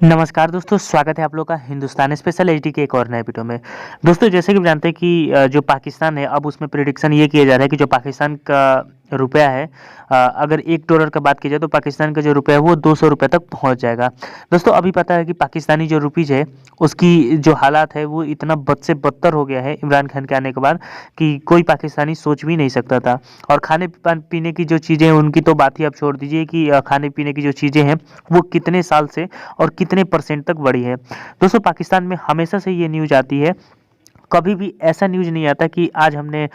नमस्कार दोस्तों, स्वागत है आप लोग का हिंदुस्तान स्पेशल एचडी के एक और नए वीडियो में। दोस्तों जैसे कि आप जानते हैं कि जो पाकिस्तान है अब उसमें प्रेडिक्शन ये किया जा रहा है कि जो पाकिस्तान का रुपया है, अगर $1 का बात की जाए तो पाकिस्तान का जो रुपया है वो ₹200 तक पहुंच जाएगा। दोस्तों अभी पता है कि पाकिस्तानी जो रुपीज़ है उसकी जो हालात है वो इतना बद से बदतर हो गया है इमरान खान के आने के बाद कि कोई पाकिस्तानी सोच भी नहीं सकता था। और खाने पीने की जो चीज़ें हैं उनकी तो बात ही आप छोड़ दीजिए कि खाने पीने की जो चीज़ें हैं वो कितने साल से और कितने परसेंट तक बढ़ी है। दोस्तों पाकिस्तान में हमेशा से ये न्यूज़ आती है, कभी भी ऐसा न्यूज़ नहीं आता कि आज हमने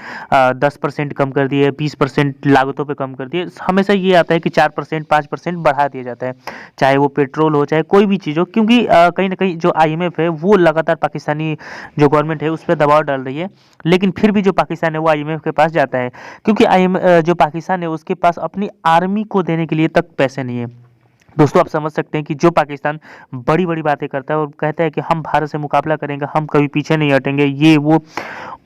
10% कम कर दिए, 20% लागतों पे कम कर दिए। हमेशा ये आता है कि 4% 5% बढ़ा दिया जाता है, चाहे वो पेट्रोल हो चाहे कोई भी चीज़ हो, क्योंकि कहीं ना कहीं जो आईएमएफ है वो लगातार पाकिस्तानी जो गवर्नमेंट है उस पर दबाव डाल रही है। लेकिन फिर भी जो पाकिस्तान है वो आईएमएफ के पास जाता है, क्योंकि जो पाकिस्तान है उसके पास अपनी आर्मी को देने के लिए तक पैसे नहीं है। दोस्तों आप समझ सकते हैं कि जो पाकिस्तान बड़ी-बड़ी बातें करता है और कहता है कि हम भारत से मुकाबला करेंगे, हम कभी पीछे नहीं हटेंगे, ये वो,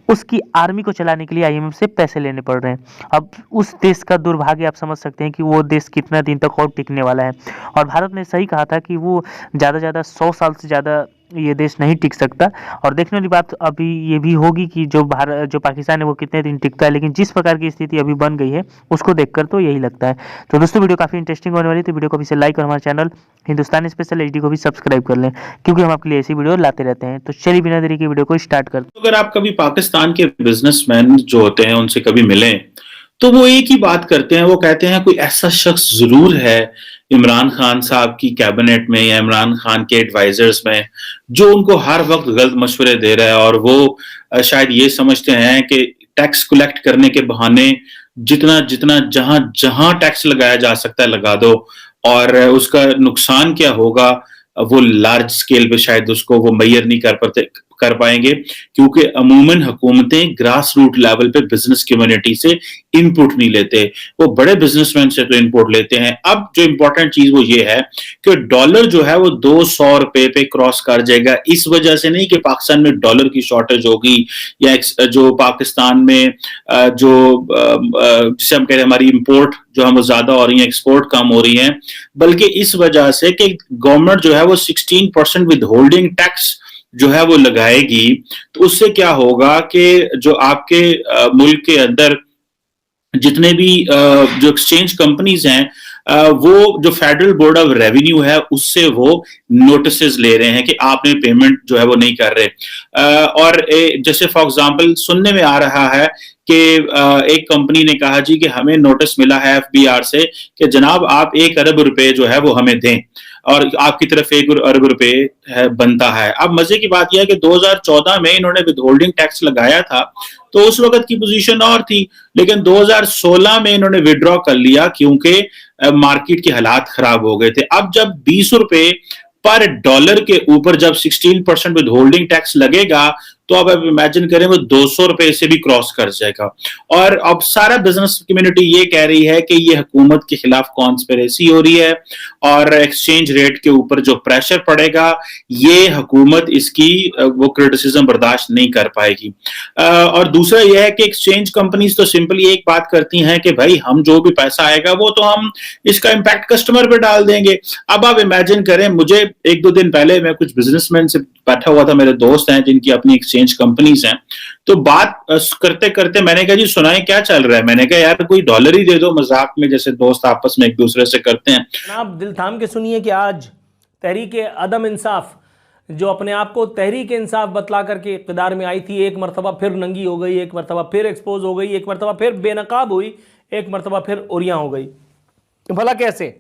उसकी आर्मी को चलाने के लिए आईएमएफ से पैसे लेने पड़ रहे हैं। अब उस देश का दुर्भाग्य आप समझ सकते हैं कि वो देश कितना दिन तक और टिकने वाला है। और भारत ने सही कहा था कि वो ज़्यादा से ज़्यादा 100 साल से ज़्यादा ये देश नहीं टिक सकता। और देखने वाली बात अभी ये भी होगी कि जो पाकिस्तान है वो कितने दिन टिकता है, लेकिन जिस प्रकार की स्थिति अभी बन गई है उसको देखकर तो यही लगता है। तो दोस्तों वीडियो काफ़ी इंटरेस्टिंग होने वाली है, तो वीडियो को अभी से लाइक और हमारे चैनल हिंदुस्तान स्पेशल एचडी को भी सब्सक्राइब कर लें, क्योंकि हम आपके लिए ऐसी वीडियो लाते रहते हैं। तो चलिए बिना देरी के वीडियो को स्टार्ट करते हैं। अगर आप कभी पाकिस्तान के बिजनेसमैन जो होते हैं उनसे कभी मिलें तो वो एक ही बात करते हैं। वो कहते हैं कोई ऐसा शख्स जरूर है इमरान खान साहब की कैबिनेट में या इमरान खान के एडवाइजर्स में जो उनको हर वक्त गलत मशवरे दे रहा है, और वो शायद ये समझते हैं कि टैक्स कलेक्ट करने के बहाने जितना जितना जहां जहां टैक्स लगाया जा सकता है लगा दो, और उसका नुकसान क्या होगा वो लार्ज स्केल पे शायद उसको वो मैयर नहीं कर पाएंगे, क्योंकि अमूमन हुकूमतें ग्रास रूट लेवल पे बिजनेस कम्युनिटी से इनपुट नहीं लेते, वो बड़े बिजनेसमैन से तो इनपुट लेते हैं। अब जो इंपॉर्टेंट चीज वो ये है कि डॉलर जो है वो ₹200 पे क्रॉस कर जाएगा। इस वजह से नहीं कि पाकिस्तान में डॉलर की शॉर्टेज होगी या जो पाकिस्तान में जिसे हम कह रहे हैं हमारी इंपोर्ट जो है वो ज्यादा हो रही है, एक्सपोर्ट कम हो रही है, बल्कि इस वजह से कि गवर्नमेंट जो है वो 16% विद होल्डिंग टैक्स जो है वो लगाएगी। तो उससे क्या होगा कि जो आपके मुल्क के अंदर जितने भी जो एक्सचेंज कंपनीज हैं, वो जो फेडरल बोर्ड ऑफ रेवेन्यू है उससे वो नोटिस ले रहे हैं कि आपने पेमेंट जो है वो नहीं कर रहे। और जैसे फॉर एग्जांपल सुनने में आ रहा है कि एक कंपनी ने कहा जी कि हमें नोटिस मिला है एफबीआर से कि जनाब आप ₹1 अरब जो है वो हमें दें, और आपकी तरफ ₹1 अरब बनता है। अब मजे की बात यह है कि 2014 में इन्होंने विदहोल्डिंग टैक्स लगाया था, तो उस वक्त की पोजीशन और थी, लेकिन 2016 में इन्होंने विड्रॉ कर लिया क्योंकि मार्केट के हालात खराब हो गए थे। अब जब ₹20 पर डॉलर के ऊपर जब 16% विद होल्डिंग टैक्स लगेगा, तो अब आप इमेजिन करें वो ₹200 से भी क्रॉस कर जाएगा। और अब सारा बिजनेस कम्युनिटी ये कह रही है कि ये हुकूमत के खिलाफ कॉन्स्पिरेसी हो रही है, और एक्सचेंज रेट के ऊपर जो प्रेशर पड़ेगा ये हुकूमत इसकी वो क्रिटिसिज्म बर्दाश्त नहीं कर पाएगी। और दूसरा यह है कि एक्सचेंज कंपनीज तो सिंपली एक बात करती हैं कि भाई हम जो भी पैसा आएगा वो तो हम इसका इम्पैक्ट कस्टमर पे डाल देंगे। अब आप इमेजिन करें, मुझे 1-2 दिन पहले मैं कुछ बिजनेसमैन से बैठा हुआ था, मेरे दोस्त हैं जिनकी अपनी एक्सचेंज कंपनीज हैं, तो बात करते करते मैंने कहा जी सुनाए क्या चल रहा है। मैंने कहा यार कोई डॉलर ही दे दो, मजाक में जैसे दोस्त आपस में एक दूसरे से करते हैं। आप दिल थाम के सुनिए कि आज तहरीक अदम इंसाफ जो अपने आप को तहरीक इंसाफ बतला करके इक़्तिदार में आई थी, एक मरतबा फिर नंगी हो गई, एक मरतबा फिर एक्सपोज हो गई, एक मरतबा फिर बेनकाब हुई, एक मरतबा फिर उरियां हो गई। भला कैसे?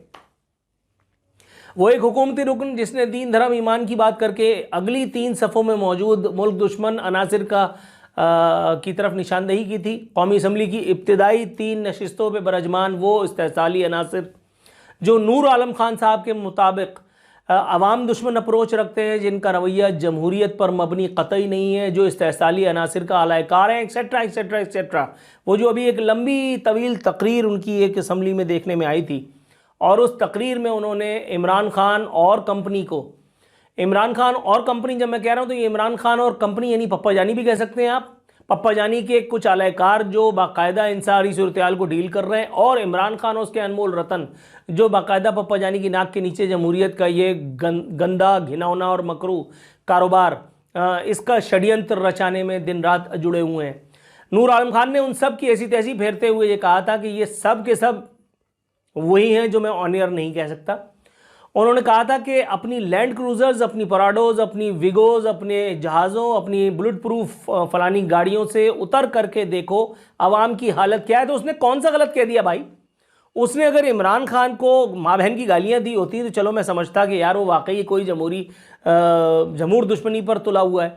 वो एक हुकूमती रुकन जिसने दीन धर्म ईमान की बात करके अगली 3 सफ़ों में मौजूद मुल्क दुश्मन अनासिर की तरफ निशानदेही की थी। कौमी असम्बली की इब्तदाई 3 नशिस्तों पर बरजमान वो इस्तेहसाली अनासिर जो नूर आलम खान साहब के मुताबिक अवाम दुश्मन अप्रोच रखते हैं, जिनका रवैया जमहूरियत पर मबनी कतई नहीं है, जो इस्तेहसाली अनासिर का अलायकार है, एक्सेट्रा एक्सेट्रा एक्सेट्रा। वो जो अभी एक लंबी तवील तकरीर उनकी एक असम्बली में देखने में आई थी, और उस तकरीर में उन्होंने इमरान खान और कंपनी को, इमरान खान और कंपनी जब मैं कह रहा हूँ तो ये इमरान खान और कंपनी यानी पप्पा जानी भी कह सकते हैं आप, पप्पाजानी के कुछ आलाकार जो बाकायदा इन सारी सूरत को डील कर रहे हैं, और इमरान खान और उसके अनमोल रतन जो बाकायदा पप्पाजानी की नाक के नीचे जमहूरियत का ये गंदा, घिनौना और मकरू कारोबार, इसका षड्यंत्र रचाने में दिन रात जुड़े हुए हैं। नूर आलम खान ने उन सब की ऐसी तैसी फेरते हुए ये कहा था कि ये सब के सब वही हैं जो मैं ऑन एयर नहीं कह सकता। उन्होंने कहा था कि अपनी लैंड क्रूजर्स, अपनी पराडोज, अपनी विगोज, अपने जहाज़ों, अपनी बुलेट प्रूफ फलानी गाड़ियों से उतर करके देखो आवाम की हालत क्या है। तो उसने कौन सा गलत कह दिया भाई? उसने अगर इमरान खान को माँ बहन की गालियाँ दी होती तो चलो मैं समझता कि यार वो वाकई कोई जमहूर दुश्मनी पर तुला हुआ है।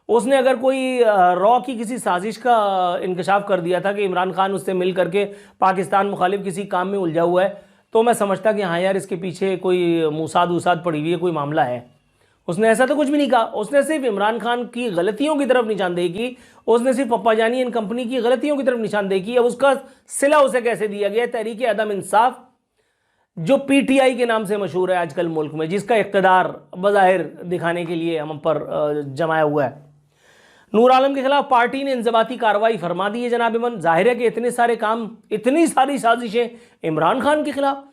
उसने अगर कोई रॉ की किसी साजिश का इंकशाफ कर दिया था कि इमरान खान उससे मिल करके पाकिस्तान मुखालिफ किसी काम में उलझा हुआ है, तो मैं समझता कि हाँ यार इसके पीछे कोई मूसाद पड़ी हुई है, कोई मामला है। उसने ऐसा तो कुछ भी नहीं कहा। उसने सिर्फ इमरान खान की गलतियों की तरफ निशानदेही की, उसने सिर्फ पप्पाजानी एंड कंपनी की गलतियों की तरफ निशानदेही की। अब उसका सिला उसे कैसे दिया गया? तहरीक अदम इंसाफ, जो पीटीआई के नाम से मशहूर है आजकल मुल्क में, जिसका इक़्तिदार बज़ाहिर दिखाने के लिए हम पर जमाया हुआ है। नूर आलम के खिलाफ पार्टी ने इंज़बाती कार्रवाई फरमा दी है जनाब इमन। जाहिर है कि इतने सारे काम, इतनी सारी साजिशें इमरान खान के खिलाफ,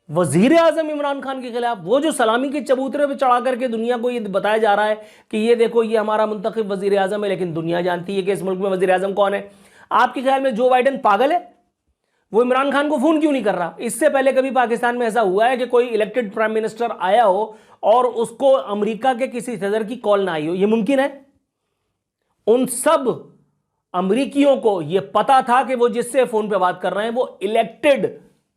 वज़ीर आज़म इमरान खान के खिलाफ, वो जो सलामी के चबूतरे पे चढ़ा करके दुनिया को ये बताया जा रहा है कि ये देखो ये हमारा मुंतखब वज़ीर आज़म है, लेकिन दुनिया जानती है कि इस मुल्क में वज़ीर आज़म कौन है। आपके ख्याल में जो बाइडन पागल है? वो इमरान खान को फ़ोन क्यों नहीं कर रहा? इससे पहले कभी पाकिस्तान में ऐसा हुआ है कि कोई इलेक्टेड प्राइम मिनिस्टर आया हो और उसको अमेरिका के किसी सदर की कॉल ना आई हो? ये मुमकिन है? उन सब अमरीकियों को यह पता था कि वो जिससे फोन पे बात कर रहे हैं वो इलेक्टेड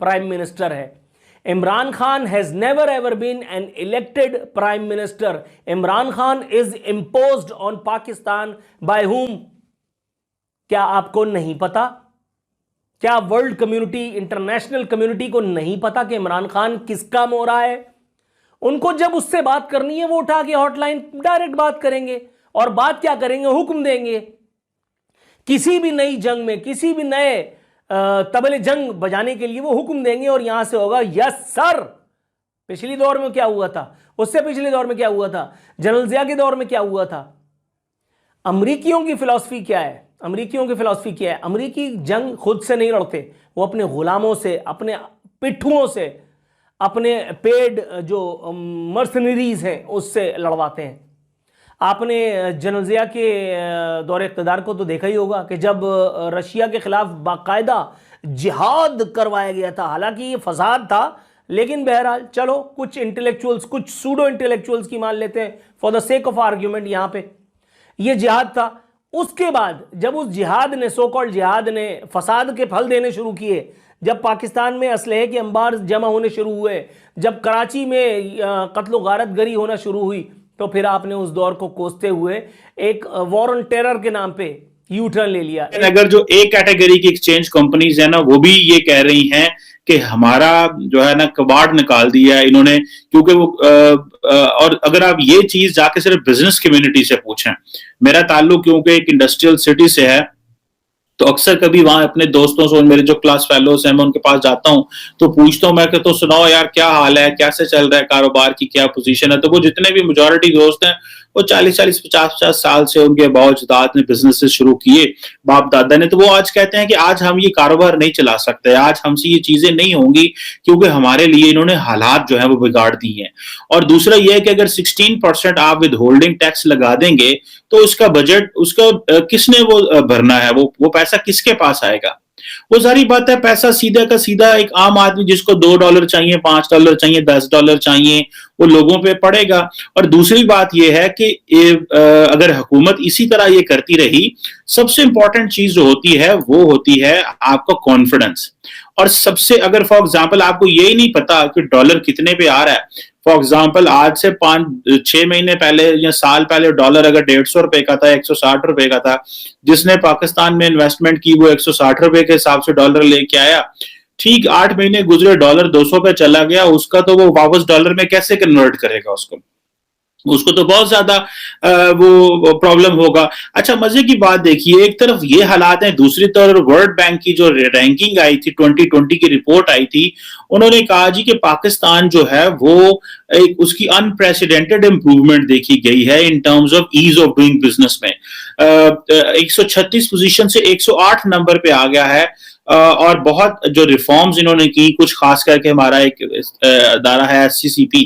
प्राइम मिनिस्टर है। Imran Khan has never ever been an elected prime minister. Imran Khan is imposed on Pakistan by whom? क्या आपको नहीं पता? क्या वर्ल्ड कम्युनिटी, इंटरनेशनल कम्युनिटी को नहीं पता कि इमरान खान किसका मोहरा है? उनको जब उससे बात करनी है वो उठा के हॉटलाइन डायरेक्ट बात करेंगे, और बात क्या करेंगे? हुक्म देंगे। किसी भी नई जंग में, किसी भी नए तबले जंग बजाने के लिए वो हुक्म देंगे और यहां से होगा यस सर। पिछली दौर में क्या हुआ था? उससे पिछले दौर में क्या हुआ था? जनरल जिया के दौर में क्या हुआ था? अमरीकियों की फिलॉसफी क्या है? अमरीकियों की फिलॉसफी क्या है? अमरीकी जंग खुद से नहीं लड़ते, वो अपने गुलामों से, अपने पिट्ठुओं से, अपने पेड जो मर्सनरीज हैं उससे लड़वाते हैं। आपने जनरल जिया के दौरे इक़्तिदार को तो देखा ही होगा कि जब रशिया के खिलाफ बाकायदा जिहाद करवाया गया था, हालांकि ये फसाद था, लेकिन बहरहाल चलो कुछ इंटेलेक्चुअल्स, कुछ सूडो इंटेलेक्चुअल्स की मान लेते हैं for the sake of argument, यहाँ पे ये जिहाद था। उसके बाद जब उस जिहाद ने, सो कॉल्ड जिहाद ने फसाद के फल देने शुरू किए, जब पाकिस्तान में असलहे के अंबार जमा होने शुरू हुए, जब कराची में कत्ल गारत गरी होना शुरू हुई, तो फिर आपने उस दौर को कोसते हुए एक वॉर ऑन टेरर के नाम पे यू टर्न ले लिया। अगर जो ए कैटेगरी की एक्सचेंज कंपनीज है ना, वो भी ये कह रही हैं कि हमारा जो है ना कबाड़ निकाल दिया है इन्होंने, क्योंकि वो और अगर आप ये चीज जाके सिर्फ बिजनेस कम्युनिटी से पूछें, मेरा ताल्लुक क्योंकि एक इंडस्ट्रियल सिटी से है, तो अक्सर कभी वहां अपने दोस्तों से, मेरे जो क्लास फेलोज हैं, मैं उनके पास जाता हूं तो पूछता हूं मैं कि तो सुनाओ यार क्या हाल है, कैसे चल रहा है कारोबार की, क्या पोजीशन है। तो वो जितने भी मेजॉरिटी दोस्त हैं वो 40-40, 50-50 साल से उनके बावजदाद ने बिजनेसेस शुरू किए, बाप दादा ने, तो वो आज कहते हैं कि आज हम ये कारोबार नहीं चला सकते, आज हमसे ये चीजें नहीं होंगी, क्योंकि हमारे लिए इन्होंने हालात जो है वो बिगाड़ दी हैं। और दूसरा ये है कि अगर 16% आप विद होल्डिंग टैक्स लगा देंगे तो उसका बजट, उसका किसने वो भरना है, वो पैसा किसके पास आएगा? वो सारी बात है, पैसा सीधा का सीधा एक आम आदमी जिसको $2 चाहिए, $5 चाहिए, $10 चाहिए, वो लोगों पे पड़ेगा। और दूसरी बात ये है कि अगर हुकूमत इसी तरह ये करती रही, सबसे इंपॉर्टेंट चीज जो होती है वो होती है आपका कॉन्फिडेंस। और सबसे, अगर फॉर एग्जांपल आपको यही नहीं पता कि डॉलर कितने पे आ रहा है, फॉर एग्जाम्पल आज से 5-6 महीने पहले या साल पहले डॉलर अगर 150 रुपए का था, 160 रुपए का था, जिसने पाकिस्तान में इन्वेस्टमेंट की वो 160 रुपए के हिसाब से डॉलर लेके आया। ठीक 8 महीने गुजरे, डॉलर 200 पे चला गया, उसका तो वो वापस डॉलर में कैसे कन्वर्ट करेगा उसको? उसको तो बहुत ज्यादा वो प्रॉब्लम होगा। अच्छा, मजे की बात देखिए, एक तरफ ये हालात हैं, दूसरी तरफ वर्ल्ड बैंक की जो रैंकिंग आई थी, 2020 की रिपोर्ट आई थी, उन्होंने कहा जी कि पाकिस्तान जो है वो एक उसकी अनप्रेसिडेंटेड इंप्रूवमेंट देखी गई है in terms of ease of doing business में। 136 पोजीशन से 108 नंबर पे आ गया है। और बहुत जो रिफॉर्म्स इन्होंने की, कुछ खास करके हमारा एक अदारा है SCCP,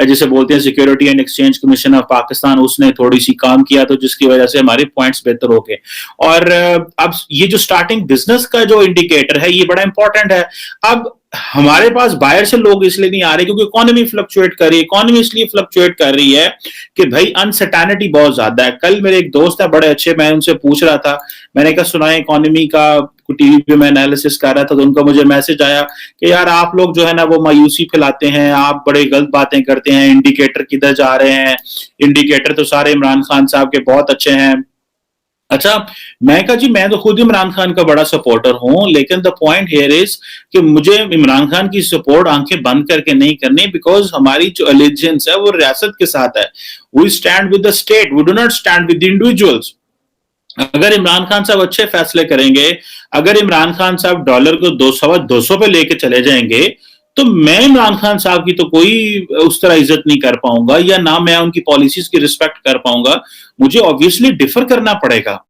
जिसे बोलते हैं security and exchange commission of Pakistan, उसने थोड़ी सी काम किया तो जिसकी वजह से हमारे पॉइंट्स बेहतर हो गए। और अब ये जो स्टार्टिंग बिजनेस का जो इंडिकेटर है ये बड़ा इंपॉर्टेंट है। अब हमारे पास बाहर से लोग इसलिए नहीं आ रहे क्योंकि इकोनॉमी फ्लक्चुएट कर रही है। इकोनॉमी इसलिए फ्लक्चुएट कर रही है कि भाई अनसर्टेनिटी बहुत ज्यादा है। कल मेरे एक दोस्त है बड़े अच्छे, मैं उनसे पूछ रहा था, मैंने कहा सुना इकोनॉमी का, टीवी पे मैं एनालिसिस कर रहा था तो उनका मुझे मैसेज आया कि यार आप लोग जो है ना वो मायूसी फैलाते हैं, आप बड़े गलत बातें करते हैं, इंडिकेटर किधर जा रहे हैं, इंडिकेटर तो सारे इमरान खान साहब के बहुत अच्छे हैं। अच्छा, मैं कहा जी मैं तो खुद इमरान खान का बड़ा सपोर्टर हूं, लेकिन द पॉइंट हियर इज कि मुझे इमरान खान की सपोर्ट आंखें बंद करके नहीं करनी, बिकॉज हमारी जो एलिजेंस है वो रियासत के साथ है। We stand with the state, we do not stand with the individuals. अगर इमरान खान साहब अच्छे फैसले करेंगे, अगर इमरान खान साहब डॉलर को 200 पे लेके चले जाएंगे, तो मैं इमरान खान साहब की तो कोई उस तरह इज्जत नहीं कर पाऊंगा, या ना मैं उनकी पॉलिसीज की रिस्पेक्ट कर पाऊंगा। मुझे ऑब्वियसली डिफर करना पड़ेगा।